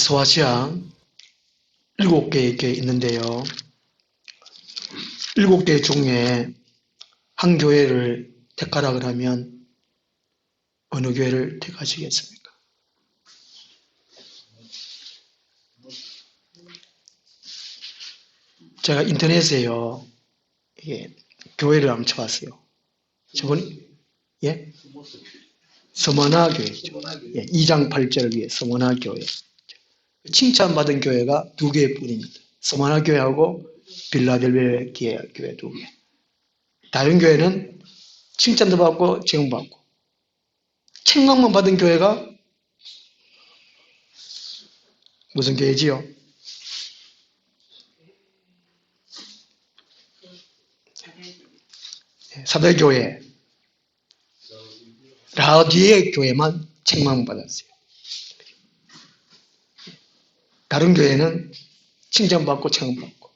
소아시아 7개의 교회 있는데요. 7개 중에 한 교회를 택하라 그러면 어느 교회를 택하시겠습니까? 제가 인터넷에요, 교회를 한번 쳐봤어요. 저번에, 예? 서머나 교회죠. 2장 8절을 위해 서머나 교회. 칭찬받은 교회가 2개뿐입니다. 서머나 교회하고 빌라델비아 교회 2개. 다른 교회는 칭찬도 받고 제공받고, 책망만 받은 교회가 무슨 교회지요? 사대교회, 라오디에 교회만 책망받았어요. 다른 교회는 칭찬받고 책망받고,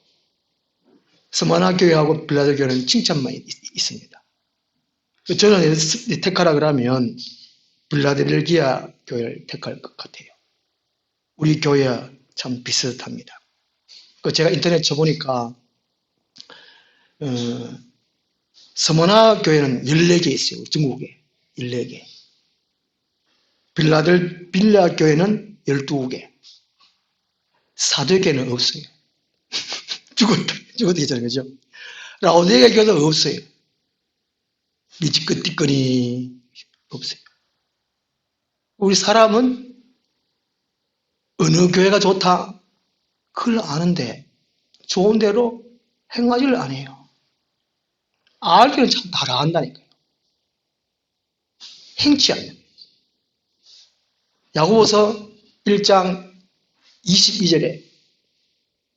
스마나 교회하고 빌라델 교회는 칭찬만 있습니다. 저는 택하라 그러면 빌라델비아 교회를 택할 것 같아요. 우리 교회와 참 비슷합니다. 제가 인터넷 쳐보니까 스마나 교회는 14개 있어요. 중국에 14개. 빌라 교회는 12개. 사도교회는 없어요. 죽었다 했잖아요. 그죠? 라오디게 교회도 없어요. 미지근띠거니 없어요. 우리 사람은 어느 교회가 좋다? 그걸 아는데 좋은 대로 행하지를 않아요. 알기는 참 다 안다니까요. 행치 않는. 야고보서 1장 22절에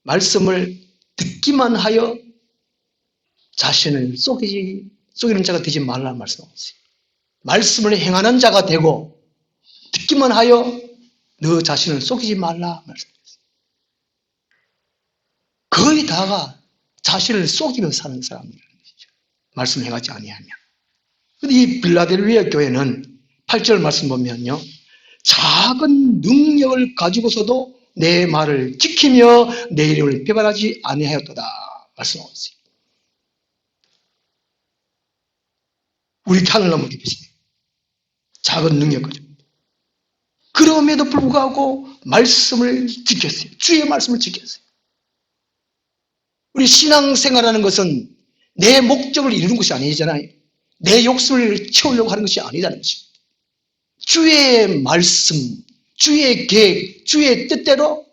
말씀을 듣기만 하여 자신을 속이는 자가 되지 말라는 말씀하고 있어요. 말씀을 행하는 자가 되고 듣기만 하여 너 자신을 속이지 말라 말씀하셨어요. 거의 다가 자신을 속이며 사는 사람이라는 것이죠. 말씀 행하지 아니하면. 이 빌라델비아 교회는 8절 말씀 보면요, 작은 능력을 가지고서도 내 말을 지키며 내 이름을 배반하지 아니하였도다 말씀하고 있어요. 우리 하늘나무 깊으시네. 작은 능력 가지고. 그럼에도 불구하고 말씀을 지켰어요. 주의 말씀을 지켰어요. 우리 신앙생활하는 것은 내 목적을 이루는 것이 아니잖아요. 내 욕심을 채우려고 하는 것이 아니라는 것입니다. 주의 말씀, 주의 계획, 주의 뜻대로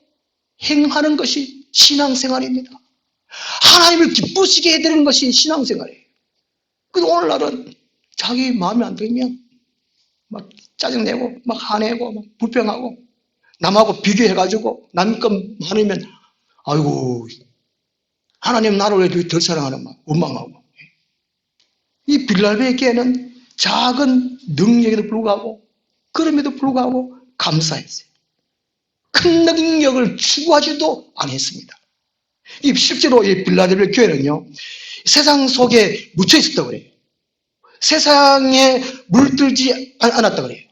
행하는 것이 신앙생활입니다. 하나님을 기쁘시게 해드리는 것이 신앙생활이에요. 그래서 오늘날은 자기 마음에 안 들면 막 짜증내고 막 화내고 막 불평하고 남하고 비교해가지고 남 것 많으면 아이고 하나님 나를 왜 덜 사랑하나 막 원망하고. 이 빌라델비아 교회는 작은 능력에도 불구하고 그럼에도 불구하고 감사했어요. 큰 능력을 추구하지도 않았습니다. 실제로 이 빌라델비아 교회는요, 세상 속에 묻혀 있었다고 그래요. 세상에 물들지 않았다고 그래요.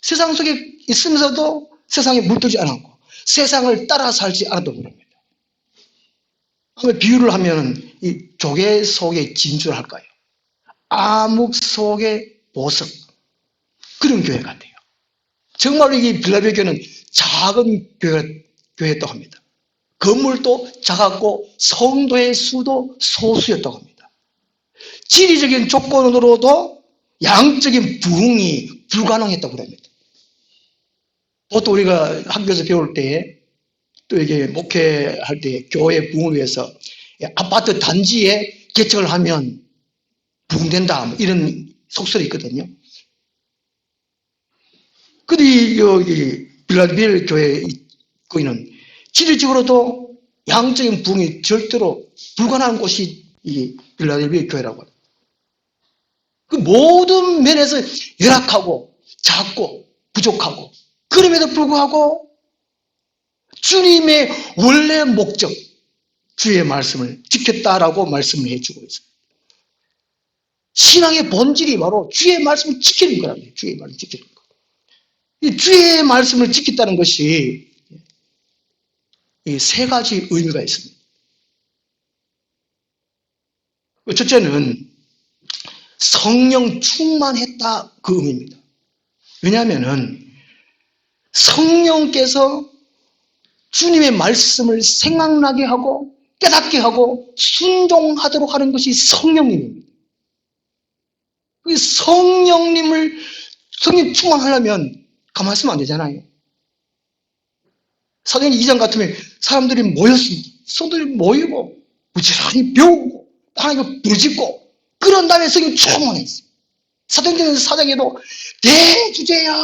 세상 속에 있으면서도 세상에 물들지 않았고 세상을 따라 살지 않았다고 그럽니다. 비유를 하면 이 조개 속에 진주를 할까요? 암흑 속에 보석, 그런 교회 같아요. 정말로 이 빌라델비아 교회는 작은 교회였다고 합니다. 건물도 작았고 성도의 수도 소수였다고 합니다. 지리적인 조건으로도 양적인 부흥이 불가능했다고 합니다. 보통 우리가 학교에서 배울 때 또 이게 목회할 때 교회 부흥을 위해서 아파트 단지에 개척을 하면 부흥된다 이런 속설이 있거든요. 근데 여기 빌라델비아 교회 거기는 지리적으로도 양적인 부흥이 절대로 불가능한 곳이 이 빌라델비아 교회라고 합니다. 그 모든 면에서 열악하고 작고 부족하고 그럼에도 불구하고 주님의 원래 목적, 주의 말씀을 지켰다라고 말씀을 해주고 있습니다. 신앙의 본질이 바로 주의 말씀을 지키는 거랍니다. 주의 말씀을 지키는 거. 이 주의 말씀을 지켰다는 것이 이 세 가지 의미가 있습니다. 첫째는 성령 충만했다, 그 의미입니다. 왜냐하면은 성령께서 주님의 말씀을 생각나게 하고 깨닫게 하고 순종하도록 하는 것이 성령님입니다. 성령 충만하려면 가만히 있으면 안 되잖아요. 사도행전 2장 같으면 사람들이 모였습니다. 성도들이 모이고 부지런히 배우고 하나님을 부르짖고 그런 다음에 성령 충만했어요. 사도행전 4장에도 대주제야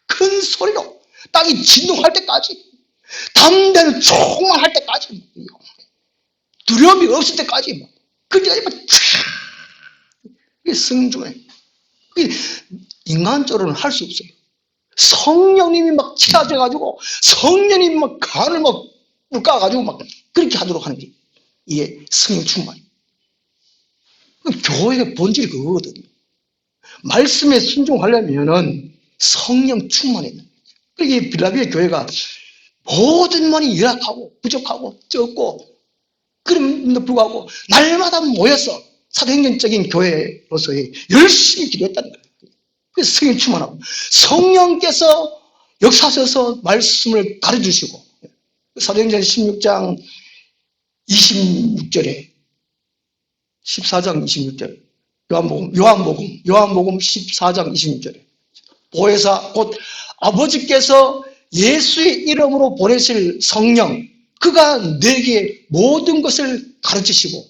큰 소리로 땅이 진동할 때까지 담대로 충만할 때까지 두려움이 없을 때까지 그때까지 성중에 인간적으로는 할 수 없어요. 성령님이 막 치닫아가지고 성령님이 막 간을 막 묶어가지고 막 그렇게 하도록 하는 게 이게 성령 충만이에요. 교회의 본질이 그거거든요. 말씀에 순종하려면은 성령 충만해야 돼요. 그러니까 빌라델피아 교회가 모든 면이 열악하고 부족하고 적고 그럼에도 불구하고 날마다 모여서 사도행전적인 교회로서의 열심히 기도했다는 거예요. 그래서 성령 충만하고 성령께서 역사하셔서 말씀을 가르쳐주시고 사도행전 16장 26절에 14장 26절 요한복음 14장 26절에 보혜사 곧 아버지께서 예수의 이름으로 보내실 성령 그가 내게 모든 것을 가르치시고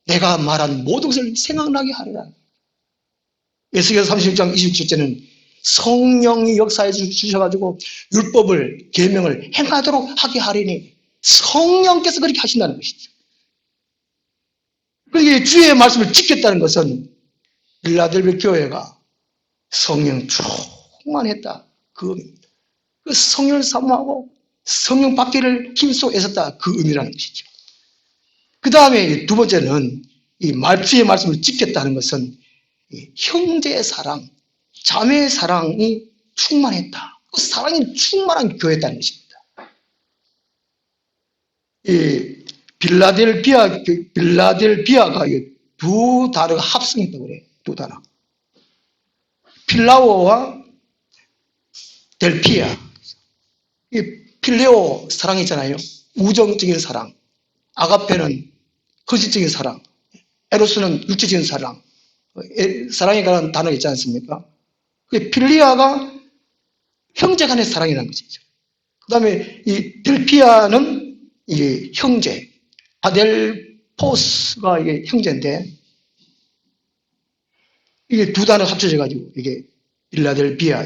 내가 말한 모든 것을 생각나게 하리라. 에스겔 36장 27절에는 성령이 역사해 주셔가지고 율법을 계명을 행하도록 하게 하리니 성령께서 그렇게 하신다는 것이죠. 그러니까 주의 말씀을 지켰다는 것은 빌라델피아 교회가 성령 충만했다 그 의미입니다. 그 성령을 사모하고 성령 받기를 힘써 애썼다 그 의미라는 것이죠. 그 다음에 두 번째는 이 주의 말씀을 지켰다는 것은 형제의 사랑, 자매의 사랑이 충만했다. 그 사랑이 충만한 교회였다는 것입니다. 이 빌라델피아가 두 단어가 합성했다고 그래요. 두 단어. 필라오와 델피아. 이 필레오 사랑이잖아요. 우정적인 사랑. 아가페는 헌신적인 사랑. 에로스는 육체적인 사랑. 사랑에 관한 단어 있지 않습니까? 필리아가 형제 간의 사랑이라는 것이죠. 그 다음에 이 델피아는 이 형제, 아델포스가 이게 형제인데, 이게 두 단어 합쳐져가지고, 이게 빌라델피아.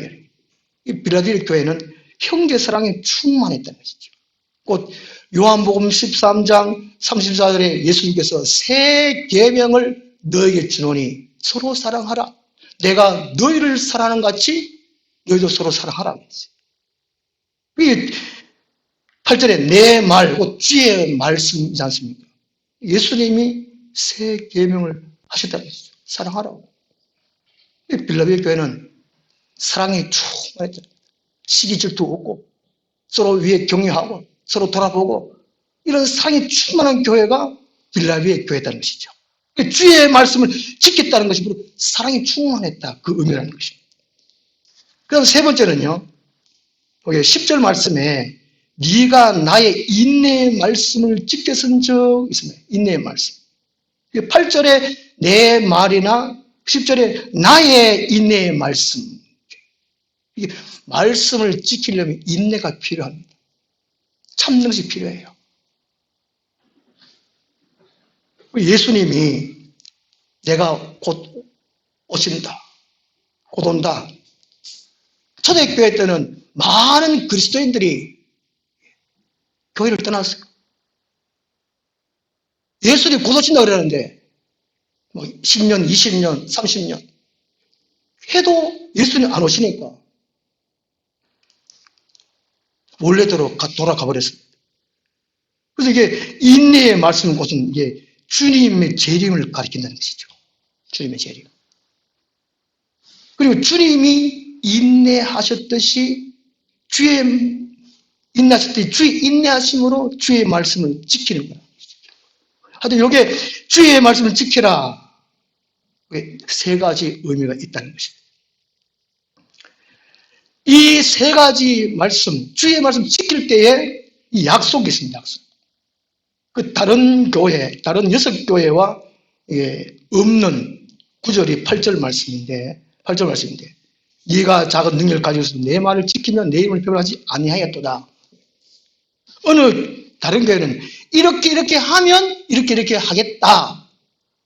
이 빌라델피아 교회는 형제 사랑에 충만했다는 것이죠. 곧 요한복음 13장 34절에 예수님께서 새 계명을 너에게 주노니 서로 사랑하라. 내가 너희를 사랑하는 같이 너희도 서로 사랑하라. 이게 8절에 내 말, 주의 말씀이지 않습니까? 예수님이 새 계명을 하셨다는 것이죠. 사랑하라고. 빌라델피아 교회는 사랑이 충만했다. 시기 질투 없고 서로 위에 격려하고 서로 돌아보고 이런 사랑이 충만한 교회가 빌라델피아 교회였다는 것이죠. 주의 말씀을 지켰다는 것이 바로 사랑이 충만했다 그 의미라는 것입니다. 그다음 세 번째는요. 거기 10절 말씀에 네가 나의 인내의 말씀을 지켰은 적 있습니다. 인내의 말씀. 8절에 내 말이나 10절에 나의 인내의 말씀. 이게 말씀을 지키려면 인내가 필요합니다. 참는 것이 필요해요. 예수님이 내가 곧 오신다. 곧 온다. 초대교회 때는 많은 그리스도인들이 교회를 떠났어요. 예수님이 곧 오신다 그러는데 10년, 20년, 30년 해도 예수님 안 오시니까 원래대로 돌아가 버렸습니다. 그래서 이게 인내의 말씀은 것은 이게 주님의 재림을 가리킨다는 것이죠. 주님의 재림. 그리고 주님이 인내하셨듯이 주의 인내하실 때 주의 인내하심으로 주의 말씀을 지키는 거라. 하여튼 이게 주의 말씀을 지키라. 세 가지 의미가 있다는 것입니다. 이 세 가지 말씀, 주의 말씀 지킬 때에 이 약속이 있습니다. 약속. 그 다른 교회, 다른 6교회와 없는 구절이 8절 말씀인데, 네가 작은 능력을 가지고 있어 내 말을 지키면 내 이름을 표현하지 아니하였도다. 어느 다른 교회는 이렇게 하면 이렇게 하겠다.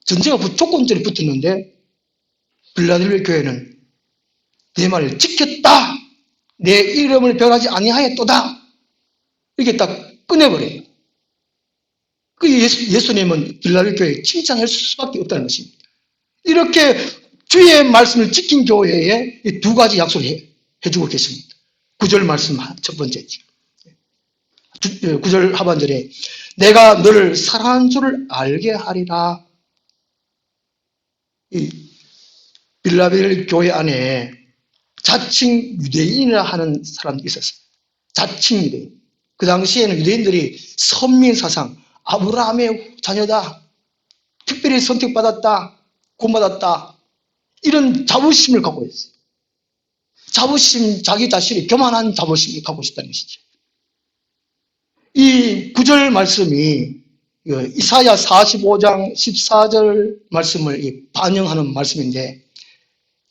전제가 조건절이 붙었는데 빌라델비아 교회는 내 말을 지켰다. 내 이름을 변하지 아니하였도다. 이렇게 딱 꺼내버려요. 그 예수님은 빌라델비아 교회에 칭찬할 수밖에 없다는 것입니다. 이렇게 주의 말씀을 지킨 교회에 두 가지 약속을 해주고 계십니다. 9절 말씀 첫 번째죠. 9절 하반절에 내가 너를 사랑하는 줄을 알게 하리라. 이 빌라델비아 교회 안에 자칭 유대인이라 하는 사람들이 있었어요. 자칭 유대인. 그 당시에는 유대인들이 선민 사상, 아브라함의 자녀다. 특별히 선택받았다. 구원받았다. 이런 자부심을 갖고 있어요. 자부심, 자기 자신이 교만한 자부심을 갖고 있다는 것이죠. 이 9절 말씀이 이사야 45장 14절 말씀을 반영하는 말씀인데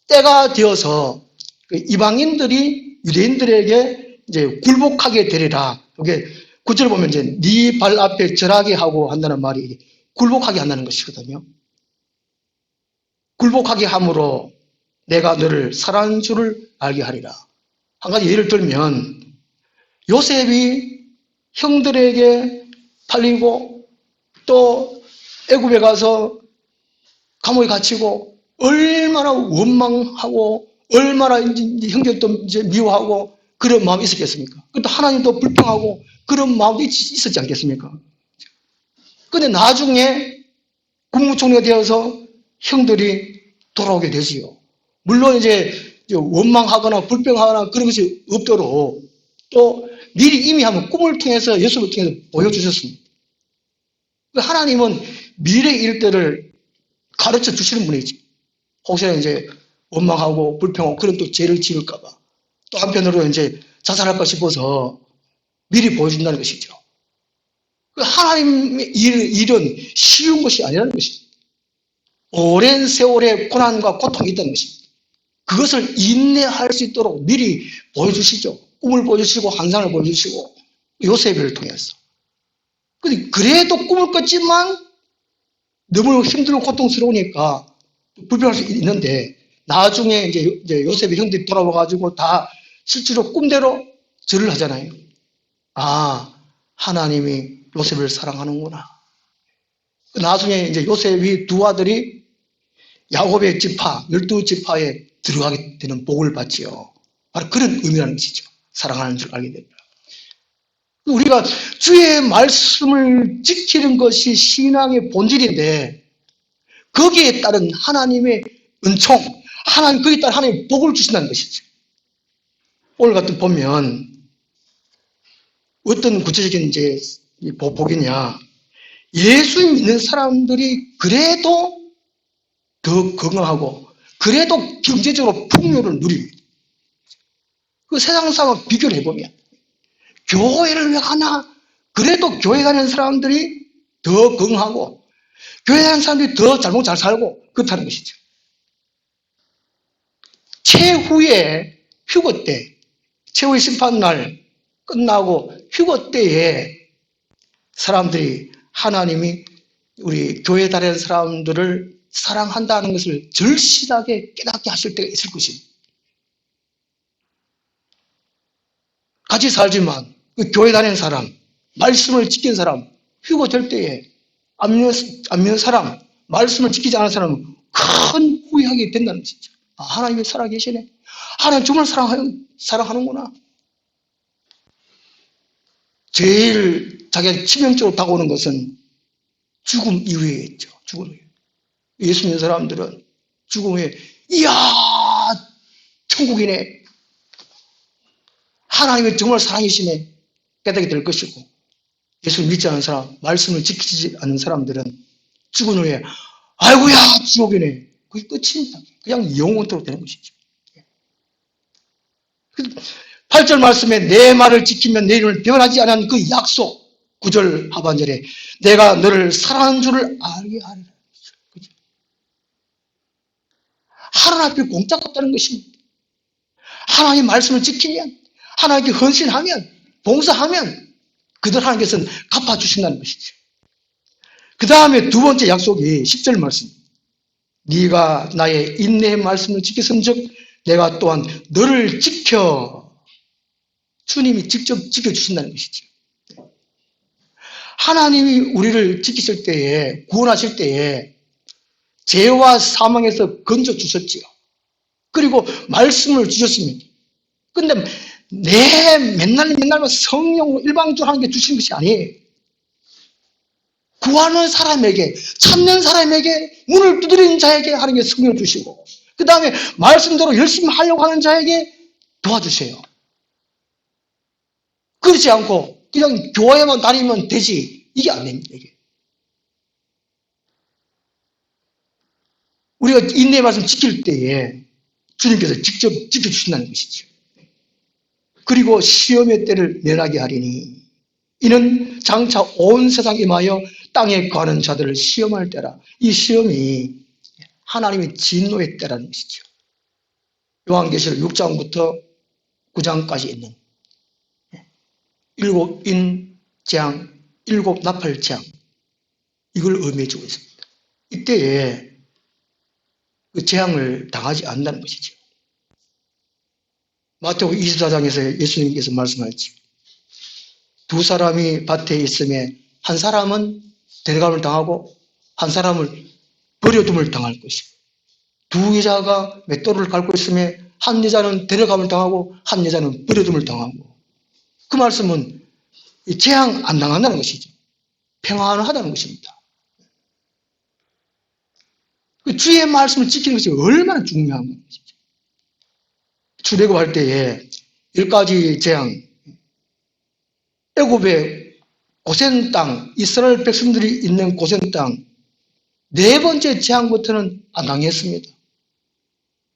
때가 되어서 이방인들이 유대인들에게 이제 굴복하게 되리라. 이게 9절 보면 이제 네 발 앞에 절하게 하고 한다는 말이 굴복하게 한다는 것이거든요. 굴복하게 함으로 내가 너를 사랑하는 줄을 알게 하리라. 한 가지 예를 들면 요셉이 형들에게 팔리고 또 애굽에 가서 감옥에 갇히고 얼마나 원망하고 얼마나 형제도 이제 미워하고 그런 마음이 있었겠습니까? 또 하나님도 불평하고 그런 마음이 있었지 않겠습니까? 근데 나중에 국무총리가 되어서 형들이 돌아오게 되지요. 물론 이제 원망하거나 불평하거나 그런 것이 없도록 또 미리 이미 한번 꿈을 통해서 예수를 통해서 보여주셨습니다. 하나님은 미래의 일들을 가르쳐 주시는 분이지. 혹시나 이제 원망하고 불평하고 그런 또 죄를 지을까봐 또 한편으로 이제 자살할까 싶어서 미리 보여준다는 것이죠. 하나님의 일은 쉬운 것이 아니라는 것입니다. 오랜 세월의 고난과 고통이 있다는 것입니다. 그것을 인내할 수 있도록 미리 보여주시죠. 꿈을 보여주시고 환상을 보여주시고 요셉을 통해서. 그래도 꿈을 꿨지만 너무 힘들고 고통스러우니까 불평할 수 있는데 나중에 이제 요셉의 형들이 돌아와가지고 다 실제로 꿈대로 절을 하잖아요. 아, 하나님이 요셉을 사랑하는구나. 나중에 이제 요셉이 두 아들이 야곱의 지파, 12지파에 들어가게 되는 복을 받지요. 바로 그런 의미라는 것이죠. 사랑하는 줄 알게 됩니다. 우리가 주의 말씀을 지키는 것이 신앙의 본질인데 거기에 따른 하나님의 은총, 거기에 따른 하나님의 복을 주신다는 것이죠. 오늘 같은 보면 어떤 구체적인 이제 복이냐. 예수 믿는 사람들이 그래도 더 건강하고 그래도 경제적으로 풍요를 누립니다. 그 세상 사람과 비교를 해보면 교회를 왜 가나? 그래도 교회 다니는 사람들이 더 건강하고 교회 다니는 사람들이 더 잘 살고 그렇다는 것이죠. 최후의 휴거 때, 최후의 심판날 끝나고 휴거 때에 사람들이 하나님이 우리 교회 다니는 사람들을 사랑한다는 것을 절실하게 깨닫게 하실 때가 있을 것입니다. 같이 살지만 그 교회 다니는 사람, 말씀을 지킨 사람, 휴거 될 때에 안 믿는 사람, 말씀을 지키지 않은 사람은 큰 후회하게 된다는 것이죠. 아, 하나님이 살아계시네. 하나님 정말 사랑하는구나. 제일 자기가 치명적으로 다가오는 것은 죽음 이후에 있죠. 죽음 이후에. 예수 믿는 사람들은 죽음 후에 이야 천국이네. 하나님이 정말 사랑이시네. 깨닫게 될 것이고, 예수를 믿지 않는 사람, 말씀을 지키지 않는 사람들은 죽은 후에 아이고야 지옥이네. 그게 끝입니다. 그냥 영원토록 되는 것이죠. 8절 말씀에 내 말을 지키면 내 이름을 변하지 않은 그 약속, 9절 하반절에 내가 너를 사랑하는 줄을 알게 하리라. 하나님 앞에 공짜가 없다는 것입니다. 하나님의 말씀을 지키면, 하나님께 헌신하면, 봉사하면 그들 하나님께서는 갚아주신다는 것이죠. 그 다음에 두 번째 약속이 10절 말씀. 네가 나의 인내의 말씀을 지켰은즉 내가 또한 너를 지켜. 주님이 직접 지켜주신다는 것이죠. 하나님이 우리를 지키실 때에, 구원하실 때에 죄와 사망에서 건져주셨지요. 그리고 말씀을 주셨습니다. 근데 맨날 성령으로 일방적으로 하는 게 주시는 것이 아니에요. 구하는 사람에게, 찾는 사람에게, 문을 두드리는 자에게 하나님께 성령을 주시고, 그 다음에 말씀대로 열심히 하려고 하는 자에게 도와주세요. 그렇지 않고 그냥 교회만 다니면 되지, 이게 안 됩니다. 이게. 우리가 인내의 말씀 지킬 때에 주님께서 직접 지켜주신다는 것이죠. 그리고 시험의 때를 면하게 하리니 이는 장차 온 세상 임하여 땅에 거하는 자들을 시험할 때라. 이 시험이 하나님의 진노의 때라는 것이죠. 요한계시록 6장부터 9장까지 있는 7 인재앙, 7 나팔재앙, 이걸 의미해 주고 있습니다. 이때에 그 재앙을 당하지 않는다는 것이죠. 마태복음 24장에서 예수님께서 말씀하셨지. 두 사람이 밭에 있음에 한 사람은 데려감을 당하고 한 사람을 버려둠을 당할 것이고, 두 여자가 맷돌을 밟고 있음에 한 여자는 데려감을 당하고 한 여자는 버려둠을 당하고, 그 말씀은 재앙 안 당한다는 것이죠. 평안하다는 것입니다. 그 주의 말씀을 지키는 것이 얼마나 중요한 것이죠. 출애굽할 때에 10가지 재앙, 애굽의 고센 땅, 이스라엘 백성들이 있는 고센 땅, 4번째 재앙부터는 안 당했습니다.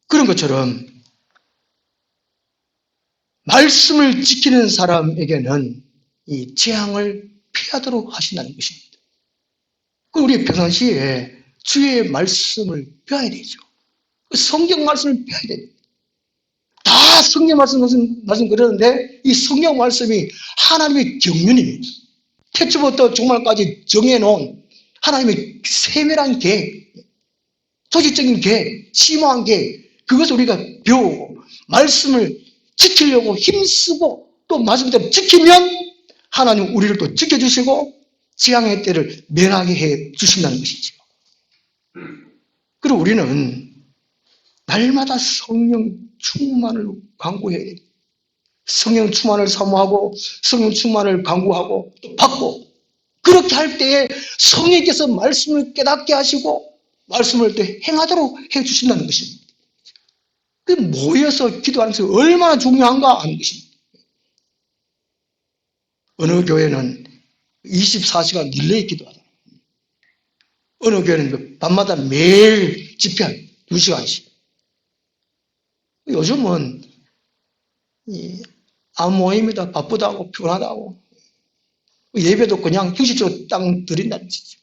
그런 것처럼 말씀을 지키는 사람에게는 이 재앙을 피하도록 하신다는 것입니다. 우리 평상시에 주의 말씀을 배워야 되죠. 성경 말씀을 배워야 됩니다. 다 성경 말씀 그러는데 이 성경 말씀이 하나님의 경륜입니다. 태초부터 종말까지 정해놓은 하나님의 세밀한 계획, 조직적인 계획, 심오한 계획, 그것을 우리가 배우고 말씀을 지키려고 힘쓰고 또 말씀대로 지키면 하나님 우리를 또 지켜주시고 재앙의 때를 면하게 해 주신다는 것이죠. 그리고 우리는 날마다 성령 충만을 강구해야 돼요. 성령 충만을 사모하고 성령 충만을 강구하고 또 받고, 그렇게 할 때에 성령께서 말씀을 깨닫게 하시고 말씀을 또 행하도록 해주신다는 것입니다. 그 모여서 기도하는 것이 얼마나 중요한가 하는 것입니다. 어느 교회는 24시간 릴레이 기도하다. 어느 교회는 밤마다 매일 집회 2시간씩. 요즘은 안 모입니다. 바쁘다고 피곤하다고. 예배도 그냥 형식적으로 땅 드린다는 짓이죠.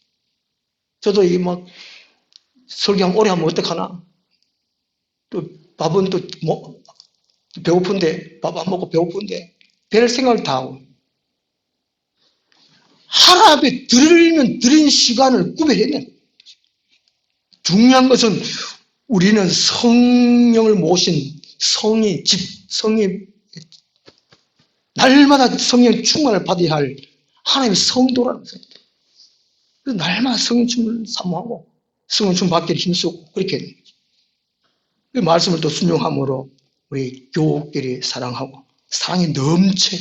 저도 이 막 설교하면 오래 하면 어떡하나. 또 밥은 또 배고픈데, 밥 안 먹고 배고픈데 별 생각을 다 하고. 하나님 앞에 드리면 드린 시간을 구별해야 돼요. 중요한 것은 우리는 성령을 모신 성이 날마다 성령 충만을 받아야 할 하나님의 성도라는 것입니다. 그래서 날마다 성령 충만을 사모하고 성령 충만 받기를 힘쓰고 그렇게 해야 됩니다. 그 말씀을 또 순종함으로 우리 교우끼리 사랑하고 사랑이 넘쳐.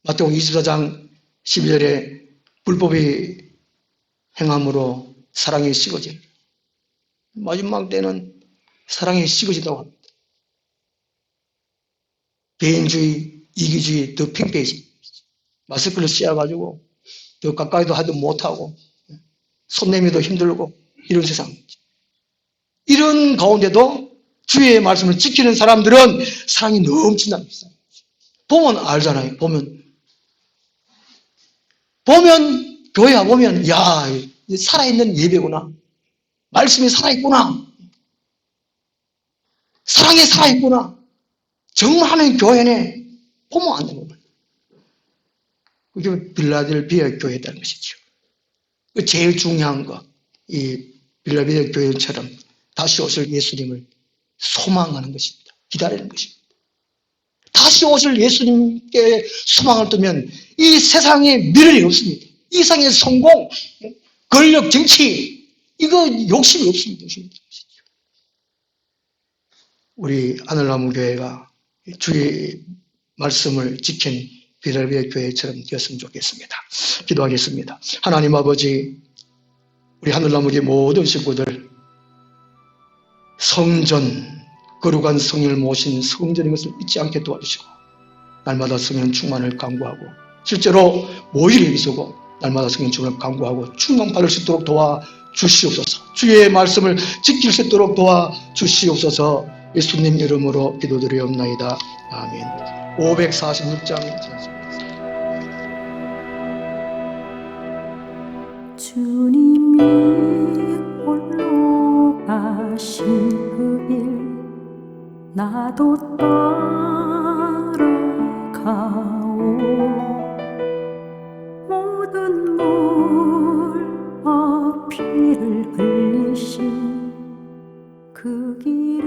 마태복음 24장 12절에 불법이 행함으로 사랑이 식어질, 마지막 때는 사랑이 식어진다고 합니다. 개인주의, 이기주의 더 팽배해집니다. 마스크를 씌워가지고 더 가까이도 하지 못하고 손 내미도 힘들고 이런 세상. 이런 가운데도 주의 말씀을 지키는 사람들은 사랑이 넘친다는 거예요. 보면 알잖아요. 보면 교회 와보면 야, 살아있는 예배구나. 말씀이 살아있구나. 사랑이 살아있구나. 정말 하나님 교회네. 보면 안 되는 거예요. 그게 빌라델비아 교회라는 것이죠. 제일 중요한 거, 이 빌라델비아 교회처럼 다시 오실 예수님을 소망하는 것입니다. 기다리는 것입니다. 다시 오실 예수님께 소망을 두면 이 세상에 미련이 없습니다. 이 세상의 성공, 권력, 정치, 이거 욕심이 없습니다. 우리 하늘나무 교회가 주의 말씀을 지킨 빌라델비아 교회처럼 되었으면 좋겠습니다. 기도하겠습니다. 하나님 아버지, 우리 하늘나무 교회 모든 식구들 성전, 거룩한 성령을 모신 성전인 것을 잊지 않게 도와주시고 날마다 성령 충만을 강구하고 실제로 모의를 이루고 날마다 성령 충만을 강구하고 충만받을 수 있도록 도와주시옵소서. 주의 말씀을 지킬 수 있도록 도와주시옵소서. 예수님 이름으로 기도드리옵나이다. 아멘. 546장 주님이 홀로 가신 그 길 나도 따라가오. 모든 물과 피를 흘리신 그 길을